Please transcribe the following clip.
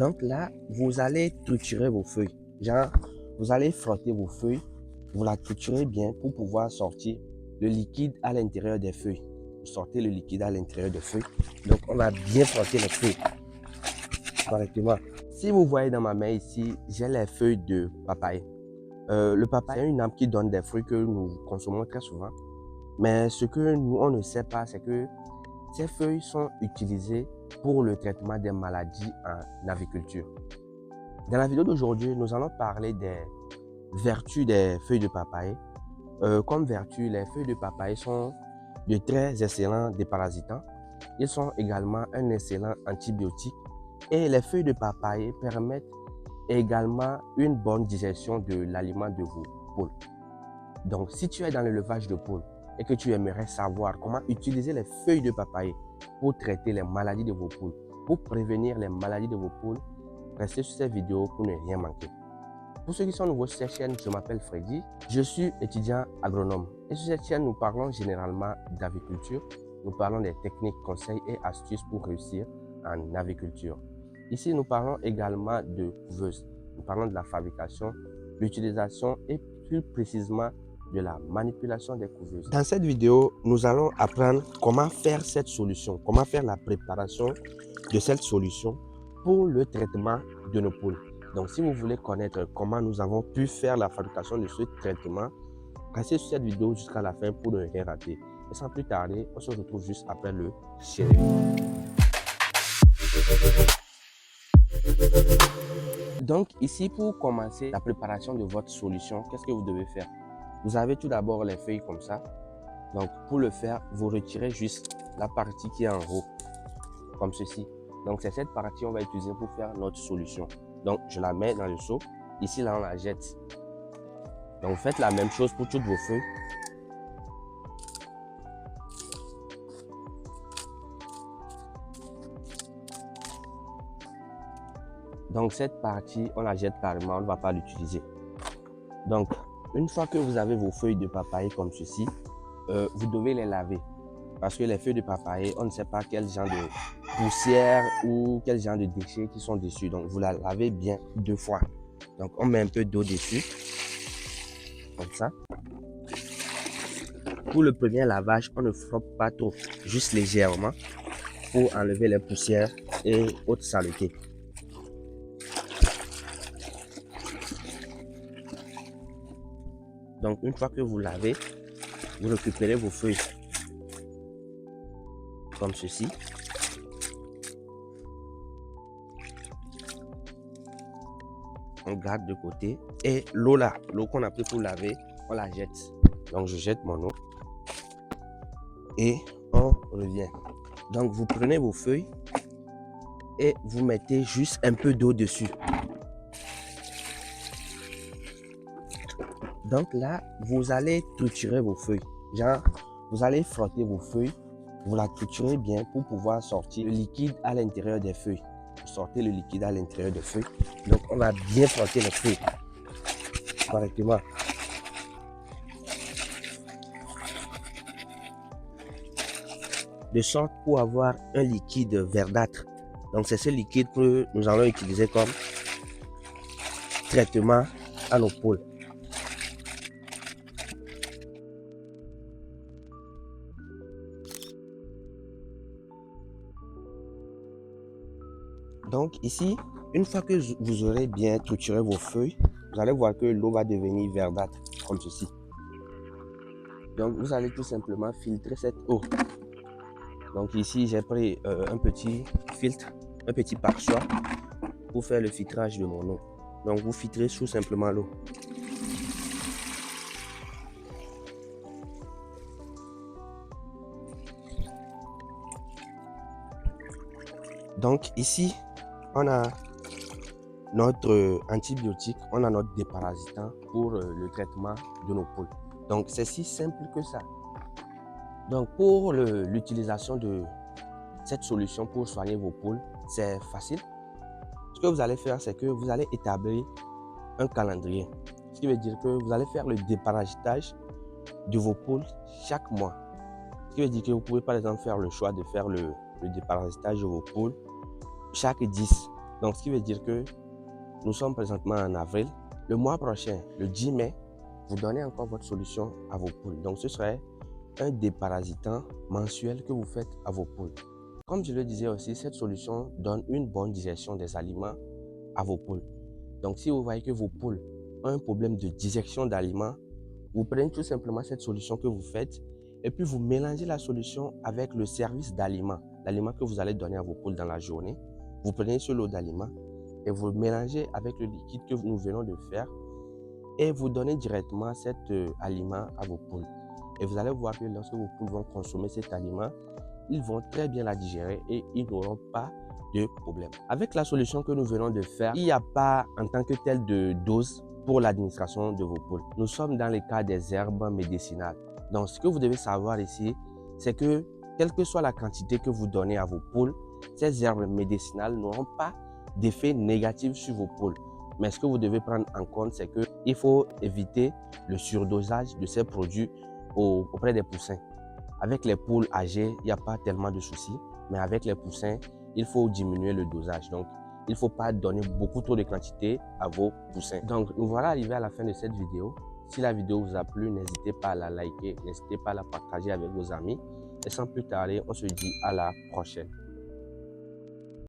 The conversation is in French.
Donc là, vous allez triturer vos feuilles. Genre, vous allez frotter vos feuilles, vous la triturez bien pour pouvoir sortir le liquide à l'intérieur des feuilles. Vous sortez le liquide à l'intérieur des feuilles. Donc, on va bien frotter les feuilles correctement. Si vous voyez dans ma main ici, j'ai les feuilles de papaye. Le papaye est une arbre qui donne des fruits que nous consommons très souvent. Mais ce que nous, on ne sait pas, c'est que ces feuilles sont utilisées pour le traitement des maladies en aviculture. Dans la vidéo d'aujourd'hui, nous allons parler des vertus des feuilles de papaye. Comme vertu, les feuilles de papaye sont de très excellents déparasitants. Ils sont également un excellent antibiotique. Et les feuilles de papaye permettent également une bonne digestion de l'aliment de vos poules. Donc, si tu es dans l'élevage de poules et que tu aimerais savoir comment utiliser les feuilles de papaye pour traiter les maladies de vos poules, pour prévenir les maladies de vos poules, restez sur cette vidéo pour ne rien manquer. Pour ceux qui sont nouveaux sur cette chaîne, je m'appelle Freddy, je suis étudiant agronome. Et sur cette chaîne, nous parlons généralement d'aviculture, nous parlons des techniques, conseils et astuces pour réussir en aviculture. Ici, nous parlons également de couveuses. Nous parlons de la fabrication, l'utilisation et plus précisément de la manipulation des couveuses. Dans cette vidéo, nous allons apprendre comment faire cette solution, comment faire la préparation de cette solution pour le traitement de nos poules. Donc, si vous voulez connaître comment nous avons pu faire la fabrication de ce traitement, restez sur cette vidéo jusqu'à la fin pour ne rien rater. Et sans plus tarder, on se retrouve juste après le générique. Donc ici, pour commencer la préparation de votre solution, qu'est-ce que vous devez faire? Vous avez tout d'abord les feuilles comme ça. Donc pour le faire, vous retirez juste la partie qui est en haut, comme ceci. Donc c'est cette partie qu'on va utiliser pour faire notre solution. Donc je la mets dans le seau. Ici, là, on la jette. Donc vous faites la même chose pour toutes vos feuilles. Donc cette partie, on la jette carrément, on ne va pas l'utiliser. Donc, une fois que vous avez vos feuilles de papaye comme ceci, vous devez les laver. Parce que les feuilles de papaye, on ne sait pas quel genre de poussière ou quel genre de déchets qui sont dessus. Donc, vous la lavez bien 2 fois. Donc, on met un peu d'eau dessus. Comme ça. Pour le premier lavage, on ne frotte pas trop, juste légèrement pour enlever les poussières et autres saletés. Donc, une fois que vous lavez, vous récupérez vos feuilles comme ceci. On garde de côté et l'eau là, l'eau qu'on a pris pour laver, on la jette. Donc, je jette mon eau et on revient. Donc, vous prenez vos feuilles et vous mettez juste un peu d'eau dessus. Donc là, vous allez triturer vos feuilles. Genre, vous allez frotter vos feuilles, vous la triturez bien pour pouvoir sortir le liquide à l'intérieur des feuilles. Vous sortez le liquide à l'intérieur des feuilles. Donc, on va bien frotter les feuilles correctement. De sorte pour avoir un liquide verdâtre. Donc, c'est ce liquide que nous allons utiliser comme traitement à nos poules. Donc ici, une fois que vous aurez bien trituré vos feuilles, vous allez voir que l'eau va devenir verdâtre, comme ceci. Donc vous allez tout simplement filtrer cette eau. Donc ici, j'ai pris un petit filtre, un petit passoire pour faire le filtrage de mon eau. Donc vous filtrez tout simplement l'eau. Donc ici, on a notre antibiotique, on a notre déparasitant pour le traitement de nos poules. Donc c'est si simple que ça. Donc pour l'utilisation de cette solution pour soigner vos poules, c'est facile. Ce que vous allez faire, c'est que vous allez établir un calendrier. Ce qui veut dire que vous allez faire le déparasitage de vos poules chaque mois. Ce qui veut dire que vous pouvez par exemple faire le choix de faire le déparasitage de vos poules chaque 10. Donc, ce qui veut dire que nous sommes présentement en avril. Le mois prochain, le 10 mai, vous donnez encore votre solution à vos poules. Donc, ce serait un déparasitant mensuel que vous faites à vos poules. Comme je le disais aussi, cette solution donne une bonne digestion des aliments à vos poules. Donc, si vous voyez que vos poules ont un problème de digestion d'aliments, vous prenez tout simplement cette solution que vous faites et puis vous mélangez la solution avec le service d'aliments, l'aliment que vous allez donner à vos poules dans la journée. Vous prenez ce lot d'aliments et vous le mélangez avec le liquide que nous venons de faire et vous donnez directement cet aliment à vos poules. Et vous allez voir que lorsque vos poules vont consommer cet aliment, ils vont très bien la digérer et ils n'auront pas de problème. Avec la solution que nous venons de faire, il n'y a pas en tant que tel de dose pour l'administration de vos poules. Nous sommes dans le cas des herbes médicinales. Donc, ce que vous devez savoir ici, c'est que quelle que soit la quantité que vous donnez à vos poules, ces herbes médicinales n'auront pas d'effet négatif sur vos poules. Mais ce que vous devez prendre en compte, c'est qu'il faut éviter le surdosage de ces produits auprès des poussins. Avec les poules âgées, il n'y a pas tellement de soucis, mais avec les poussins, il faut diminuer le dosage. Donc, il ne faut pas donner beaucoup trop de quantité à vos poussins. Donc, nous voilà arrivés à la fin de cette vidéo. Si la vidéo vous a plu, n'hésitez pas à la liker, n'hésitez pas à la partager avec vos amis. Et sans plus tarder, on se dit à la prochaine.